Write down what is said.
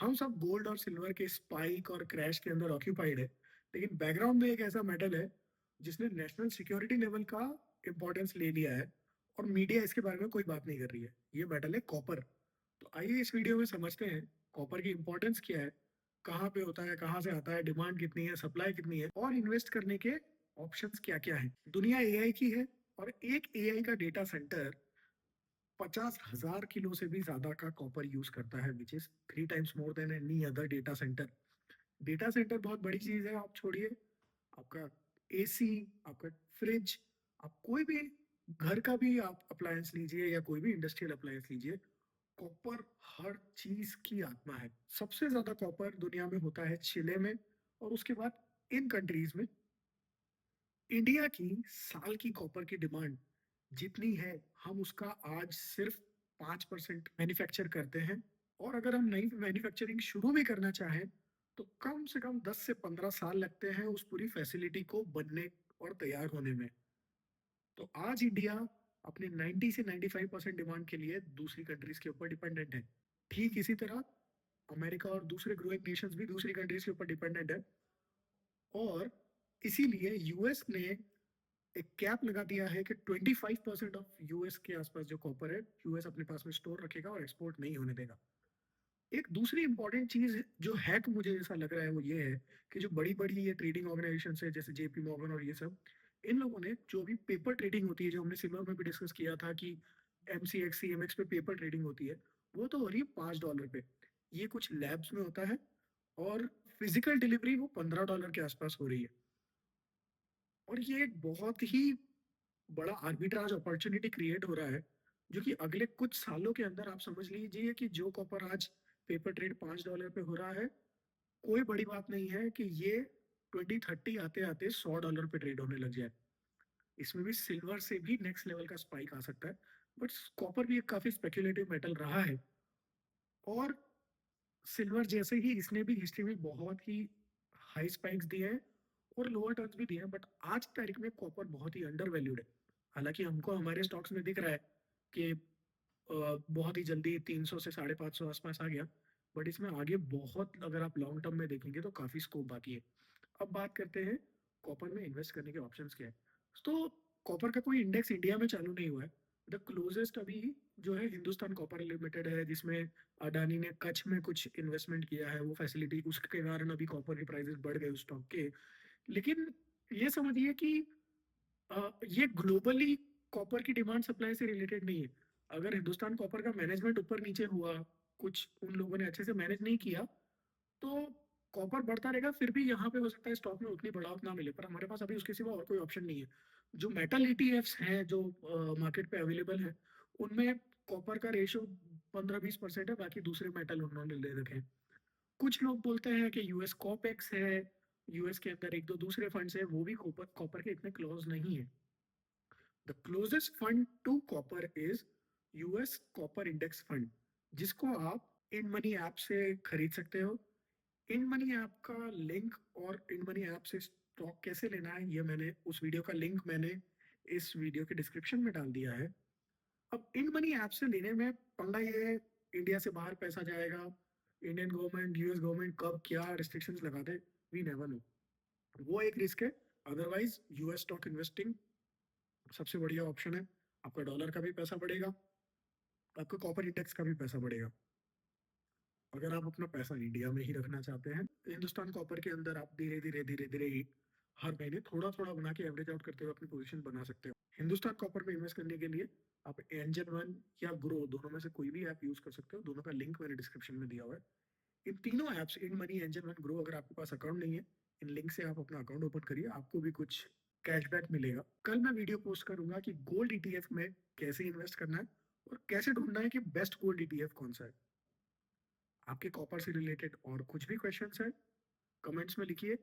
हम सब गोल्ड और सिल्वर के स्पाइक और क्रैश के अंदर ऑक्यूपाइड है, लेकिन बैकग्राउंड में एक ऐसा मेटल है जिसने नेशनल सिक्योरिटी लेवल का इंपॉर्टेंस ले लिया है और मीडिया इसके बारे में कोई बात नहीं कर रही है। ये मेटल है कॉपर। तो आइए इस वीडियो में समझते हैं कॉपर की इंपॉर्टेंस क्या है, कहाँ पे होता है, कहाँ से आता है, डिमांड कितनी है, सप्लाई कितनी है और इन्वेस्ट करने के ऑप्शंस क्या क्या है। दुनिया एआई की है और एक एआई का डेटा सेंटर 50,000 किलो से भी ज्यादा का कॉपर यूज करता है, which is 3 times more than any other data centre. Data centre बहुत बड़ी चीज है, आप छोड़िए आपका एसी, आपका फ्रिज, आप कोई भी घर का भी आप अप्लायंस लीजिए या कोई भी इंडस्ट्रियल अप्लायंस लीजिए, कॉपर हर चीज की आत्मा है। सबसे ज्यादा कॉपर दुनिया में होता है चिले में और उसके बाद इन कंट्रीज में। इंडिया की साल की कॉपर की डिमांड जितनी है, हम उसका आज सिर्फ 5% मैन्युफैक्चर करते हैं। और अगर हम नई मैन्युफैक्चरिंग शुरू भी करना चाहें तो कम से कम 10 से 15 साल लगते हैं उस पूरी फैसिलिटी को बनने और तैयार होने में। तो आज इंडिया अपने 90 से 95% डिमांड के लिए दूसरी कंट्रीज के ऊपर डिपेंडेंट है। ठीक इसी तरह अमेरिका और दूसरे ग्रोइंग नेशंस भी दूसरी कंट्रीज के ऊपर डिपेंडेंट है। और इसीलिए यूएस ने एक कैप लगा दिया है कि 25% ऑफ यूएस के आसपास जो कॉपर है यूएस अपने पास में स्टोर रखेगा और एक्सपोर्ट नहीं होने देगा। एक दूसरी इंपॉर्टेंट चीज जो हैक मुझे ऐसा लग रहा है वो ये है कि जो बड़ी बड़ी ये ट्रेडिंग ऑर्गेनाइजेशन है जैसे जेपी मॉर्गन और ये सब, इन लोगों ने जो भी पेपर ट्रेडिंग होती है, जो हमने सिल्वर में भी डिस्कस किया था कि एमसीएक्स सीएमएक्स पे पेपर ट्रेडिंग होती है, वो तो हो रही है $5 पे। ये कुछ लैब्स में होता है और फिजिकल डिलीवरी वो $15 के आसपास हो रही है। और ये एक बहुत ही बड़ा आर्बिट्राज अपॉर्चुनिटी क्रिएट हो रहा है, जो कि अगले कुछ सालों के अंदर आप समझ लीजिए कि जो कॉपर आज पेपर ट्रेड $5 पे हो रहा है, कोई बड़ी बात नहीं है कि ये 2030 आते आते $100 पे ट्रेड होने लग जाए। इसमें भी सिल्वर से भी नेक्स्ट लेवल का स्पाइक आ सकता है। बट कॉपर भी एक काफी स्पेक्युलेटिव मेटल रहा है और सिल्वर जैसे ही इसने भी हिस्ट्री में बहुत ही हाई स्पाइक्स दिए हैं और लोअर टर्न्स भी दिए हैं, बट आज की तारीख में कॉपर बहुत ही अंडर वैल्यूड है। हालांकि हमको हमारे स्टॉक्स में दिख रहा है कि बहुत ही जल्दी 300 से 550 आसपास आ गया, बट इसमें आगे बहुत, अगर आप लॉन्ग टर्म में देखेंगे तो काफी स्कोप बाकी है। अब बात करते हैं कॉपर में इन्वेस्ट करने के ऑप्शंस क्या है। तो कॉपर का कोई इंडेक्स इंडिया में चालू नहीं हुआ है। द क्लोजेस्ट अभी जो है हिंदुस्तान कॉपर लिमिटेड है, जिसमें अडानी ने कच्छ में कुछ इन्वेस्टमेंट किया है, वो फैसिलिटी उसके कारण अभी कॉपर के प्राइसेस बढ़ गए उस स्टॉक के। लेकिन ये समझिए कि ये ग्लोबली कॉपर की डिमांड सप्लाई से रिलेटेड नहीं है। अगर हिंदुस्तान कॉपर का मैनेजमेंट ऊपर नीचे हुआ, कुछ उन लोगों ने अच्छे से मैनेज नहीं किया, तो कॉपर बढ़ता रहेगा। फिर भी यहाँ पे हो सकता है स्टॉक में उतनी बढ़ाव ना मिले, पर हमारे पास अभी उसके सिवा और कोई ऑप्शन नहीं है। जो मेटल ईटीएफ्स हैं जो मार्केट पे अवेलेबल है, उनमें कॉपर का रेशियो 15-20% है, बाकी दूसरे मेटल उन्होंने ले रखे हैं। कुछ लोग बोलते हैं कि यूएस कॉपेक्स है, यूएस के अंदर एक दो दूसरे फंड्स है, वो भी कॉपर कॉपर के इतने क्लोज नहीं है। The closest fund to copper is US copper index fund, जिसको आप इन मनी ऐप से खरीद सकते हो। इन मनी ऐप का लिंक और इन मनी ऐप से स्टॉक कैसे लेना है, ये मैंने उस वीडियो का लिंक मैंने इस वीडियो के डिस्क्रिप्शन में डाल दिया है। अब इन मनी ऐप से लेने में पंगा ये है, इंडिया से बाहर पैसा जाएगा, इंडियन गवर्नमेंट यूएस गवर्नमेंट कब क्या रिस्ट्रिक्शंस लगा दे, वी नेवर नो। वो एक रिस्क है। अदरवाइज यूएस स्टॉक इन्वेस्टिंग सबसे बढ़िया ऑप्शन है। आपका डॉलर का भी पैसा बढ़ेगा, आपका कॉपर इंडेक्स का भी पैसा बढ़ेगा। अगर आप अपना पैसा इंडिया में ही रखना चाहते हैं, हिंदुस्तान कॉपर के अंदर आप धीरे धीरे धीरे धीरे ही हर महीने थोड़ा थोड़ा बना के एवरेज आउट करते हुए अपनी पोजीशन बना सकते हो। हिंदुस्तान कॉपर में इन्वेस्ट करने के लिए आप एंजल वन या ग्रो दोनों में से कोई भी ऐप यूज कर सकते हो। दोनों का लिंक मैंने डिस्क्रिप्शन में दिया हुआ है। इन तीनों apps, in money, angel one, grow, अगर आपके पास अकाउंट नहीं है, इन लिंक से आप अपना अकाउंट ओपन करिए, आपको भी कुछ कैशबैक मिलेगा। कल मैं वीडियो पोस्ट करूंगा कि गोल्ड ईटीएफ में कैसे इन्वेस्ट करना है और कैसे ढूंढना है कि बेस्ट गोल्ड ईटीएफ कौन सा है। आपके कॉपर से रिलेटेड और कुछ भी क्वेश्चंस है, कमेंट्स में लिखिए।